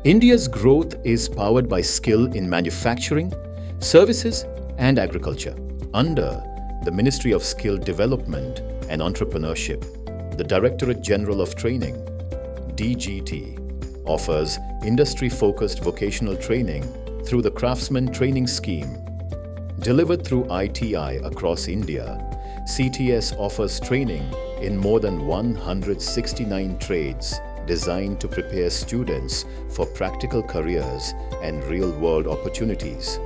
India's growth is powered by skill in manufacturing, services, and agriculture. Under the Ministry of Skill Development and Entrepreneurship, the Directorate General of Training, DGT, offers industry-focused vocational training through the Craftsmen Training Scheme. Delivered through ITI across India, CTS offers training in more than 169 trades designed to prepare students for practical careers and real-world opportunities.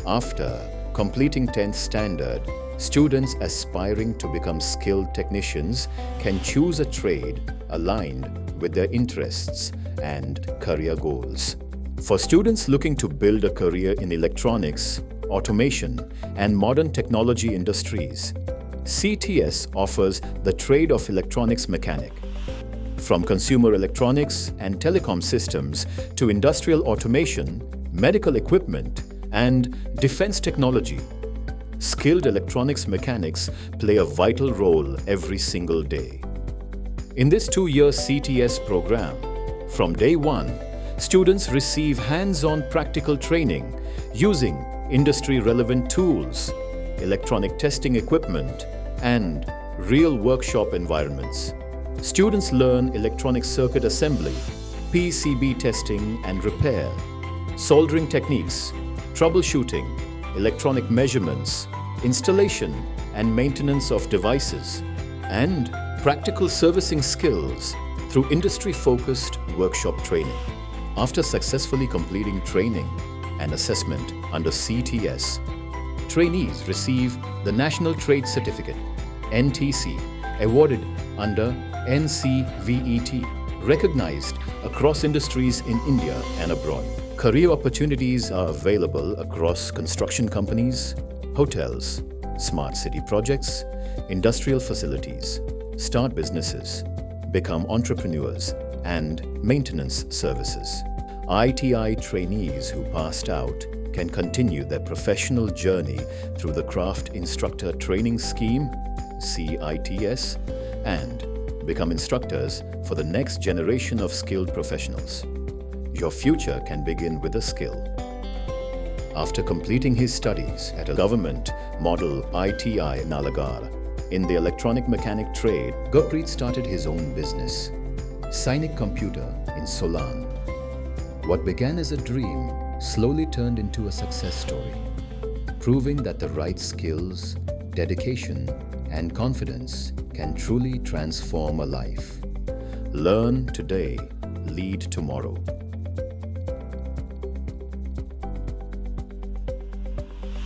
After completing 10th standard, students aspiring to become skilled technicians can choose a trade aligned with their interests and career goals. For students looking to build a career in electronics, automation, and modern technology industries, CTS offers the trade of electronics mechanic. From consumer electronics and telecom systems to industrial automation, medical equipment, and defense technology, skilled electronics mechanics play a vital role every single day. In this 2-year CTS program, from day one, students receive hands-on practical training using industry-relevant tools, electronic testing equipment, and real workshop environments. Students learn electronic circuit assembly, PCB testing and repair, soldering techniques, troubleshooting, electronic measurements, installation and maintenance of devices, and practical servicing skills through industry-focused workshop training. After successfully completing training and assessment under CTS, trainees receive the National Trade Certificate, NTC, awarded under NCVET, recognized across industries in India and abroad. Career opportunities are available across construction companies, hotels, smart city projects, industrial facilities, start businesses, become entrepreneurs, and maintenance services. ITI trainees who passed out can continue their professional journey through the Craft Instructor Training Scheme, CITS, and become instructors for the next generation of skilled professionals. Your future can begin with a skill. After completing his studies at a government model ITI Nalagarh in the electronic mechanic trade, Gurpreet started his own business, Sainik Computer in Solan. What began as a dream slowly turned into a success story, proving that the right skills, dedication, and confidence can truly transform a life. Learn today, lead tomorrow.